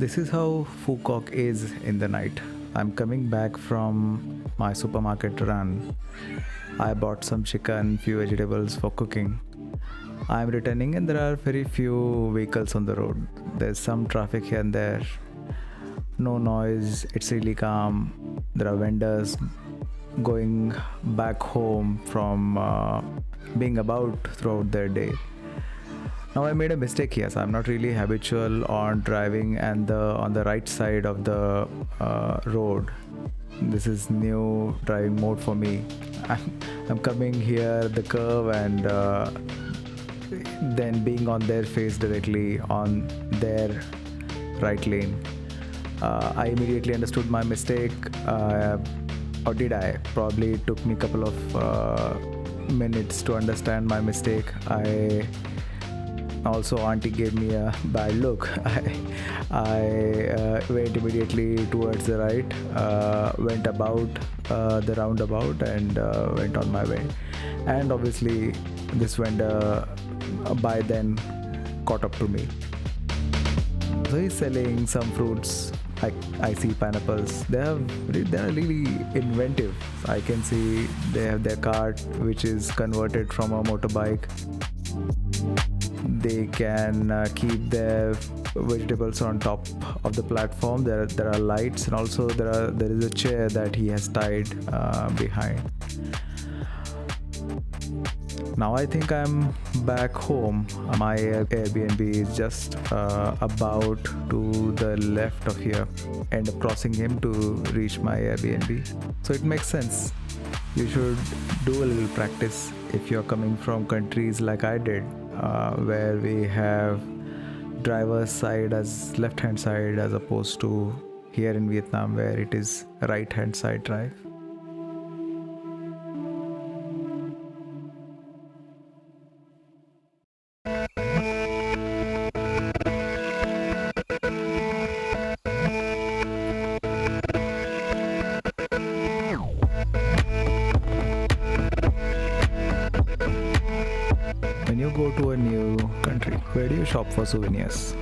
This is how Phu Quoc is in the night. I'm coming back from my supermarket run. I bought some chicken, few vegetables for cooking. I'm returning and there are very few vehicles on the road. There's some traffic here and there. No noise, it's really calm. There are vendors going back home from being about throughout their day. Now I made a mistake here. So I'm not really habitual on driving and on the right side of the road. This is new driving mode for me. I'm coming here the curve and then being on their face directly on their right lane. I immediately understood my mistake, or did I? Probably it took me a couple of minutes to understand my mistake. Also, auntie gave me a bad look. I went immediately towards the right, went about the roundabout and went on my way. And obviously, this vendor by then caught up to me. So he's selling some fruits. I see pineapples. They are really inventive. I can see they have their cart which is converted from a motorbike. They can keep their vegetables on top of the platform. There are lights, and also there is a chair that he has tied behind. Now I think I'm back home. My Airbnb is just about to the left of here. End up crossing him to reach my Airbnb. So it makes sense. You should do a little practice if you're coming from countries like I did, where we have driver's side as left hand side as opposed to here in Vietnam where it is right hand side drive. When you go to a new country, where do you shop for souvenirs?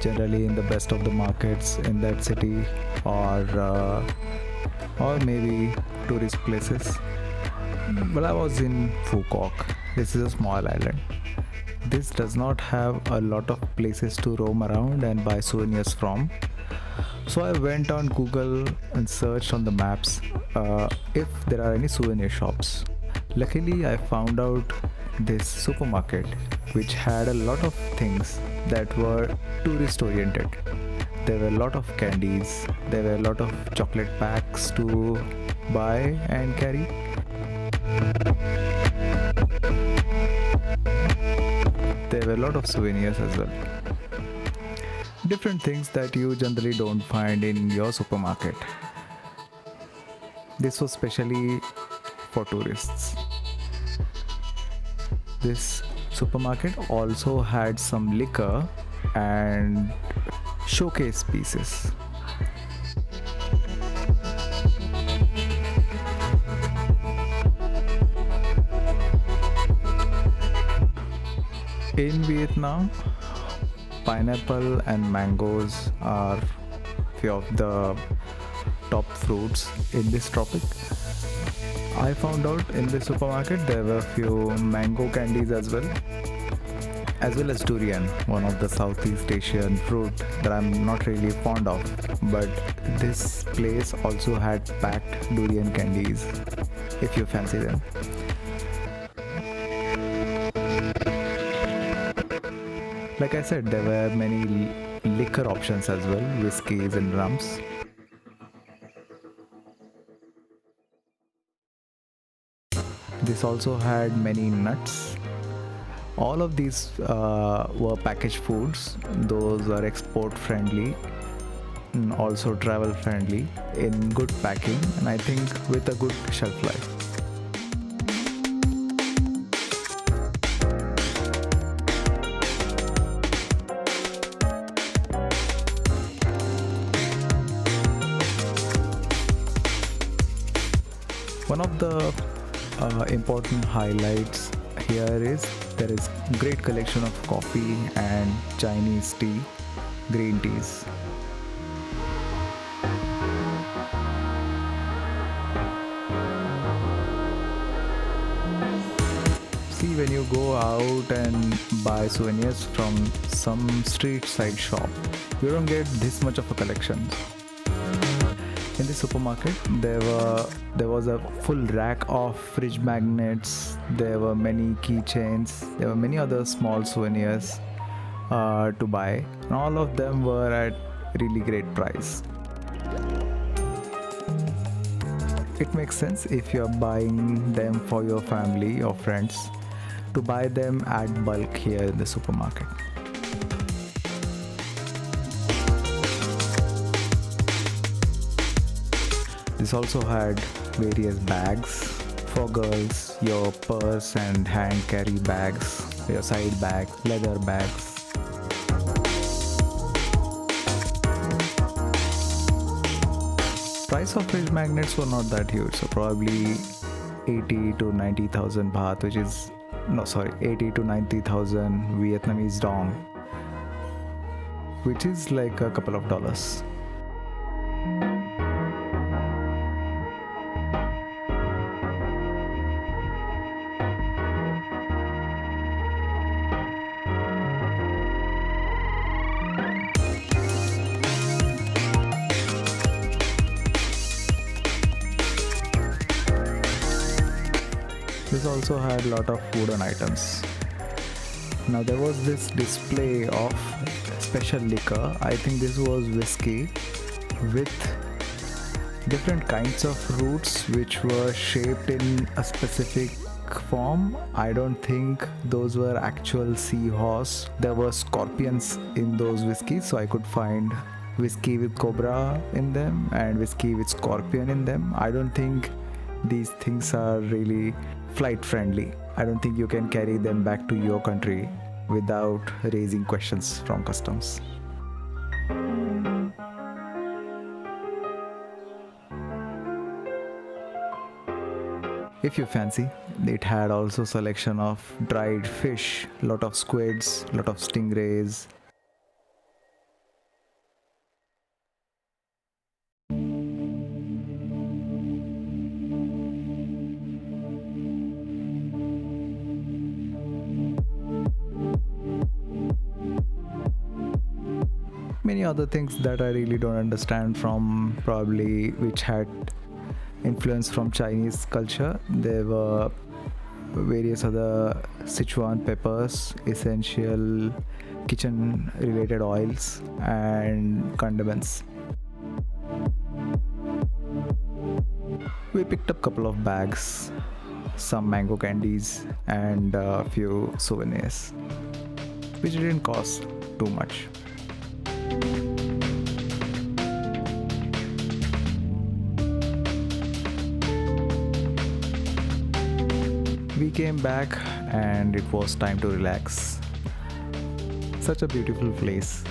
Generally in the best of the markets in that city, or maybe tourist places. Well, I was in Phu Quoc. This is a small island. This does not have a lot of places to roam around and buy souvenirs from. So I went on Google and searched on the maps if there are any souvenir shops. Luckily, I found out this supermarket which had a lot of things that were tourist oriented. There were a lot of candies, there were a lot of chocolate packs to buy and carry. There were a lot of souvenirs as well. Different things that you generally don't find in your supermarket. This was specially for tourists. This supermarket also had some liquor and showcase pieces. In Vietnam, pineapple and mangoes are few of the top fruits in this tropic. I found out in the supermarket there were few mango candies as well as durian, one of the Southeast Asian fruit that I'm not really fond of. But this place also had packed durian candies if you fancy them. Like I said, there were many liquor options as well, whiskeys and rums. This also had many nuts. All of these were packaged foods. Those are export friendly, and also travel friendly, in good packing, and I think with a good shelf life. One of the important highlights here is there is great collection of coffee and Chinese tea, green teas. when you go out and buy souvenirs from some street side shop, you don't get this much of a collection. In the supermarket, there was a full rack of fridge magnets. There were many keychains. There were many other small souvenirs to buy, and all of them were at really great price. It makes sense if you are buying them for your family or friends to buy them at bulk here in the supermarket. This also had various bags for girls, your purse and hand carry bags, your side bags, leather bags. Price of fridge magnets were not that huge, so probably 80 to 90,000 baht, 80 to 90,000 Vietnamese dong, which is like a couple of dollars. This also had a lot of food and items. Now there was this display of special liquor. I think this was whiskey with different kinds of fruits which were shaped in a specific form. I don't think those were actual seahorse. There were scorpions in those whiskeys, so I could find whiskey with cobra in them and whiskey with scorpion in them. I don't think these things are really flight friendly. I don't think you can carry them back to your country without raising questions from customs. If you fancy, it had also selection of dried fish, lot of squids, lot of stingrays. Many other things that I really don't understand from probably which had influence from Chinese culture. There were various other Sichuan peppers, essential kitchen related oils and condiments. We picked up a couple of bags, some mango candies and a few souvenirs, which didn't cost too much. We came back and it was time to relax. Such a beautiful place.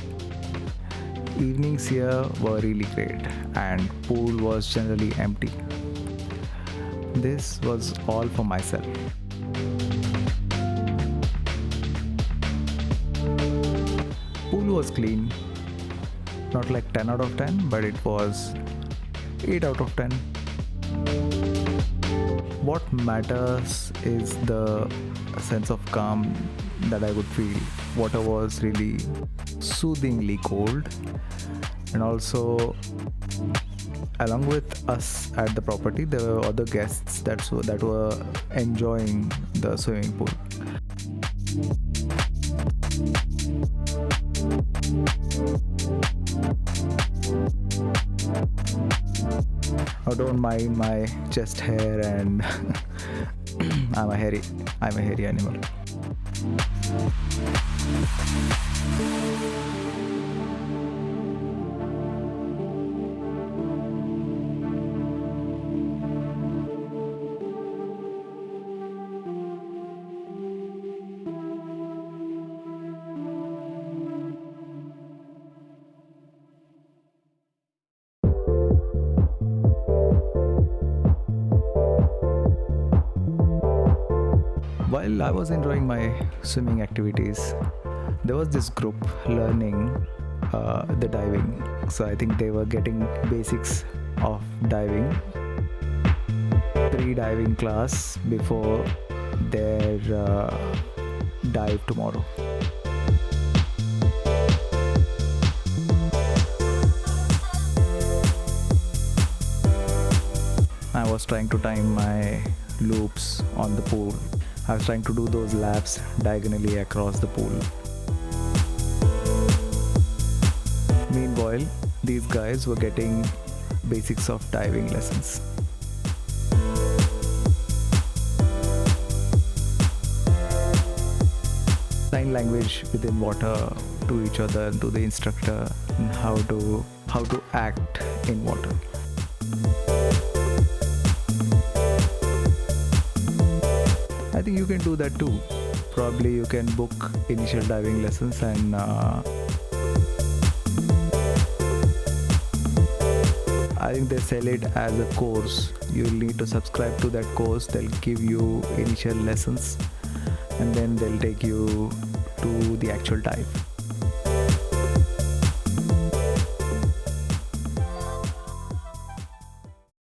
Evenings here were really great and pool was generally empty. This was all for myself. Pool was clean, not like 10 out of 10, but it was 8 out of 10. What matters is the sense of calm that I would feel. Water was really soothingly cold, and also along with us at the property there were other guests that were enjoying the swimming pool. Oh, don't mind my chest hair and I'm a hairy animal. While I was enjoying my swimming activities, there was this group learning the diving. So I think they were getting basics of diving, pre-diving class before their dive tomorrow. I was trying to time my loops on the pool. I was trying to do those laps diagonally across the pool. Meanwhile, these guys were getting basics of diving lessons. Sign language within water to each other, to the instructor, and how to act in water. I think you can do that too. Probably you can book initial diving lessons and I think they sell it as a course. You'll need to subscribe to that course. They'll give you initial lessons and then they'll take you to the actual dive.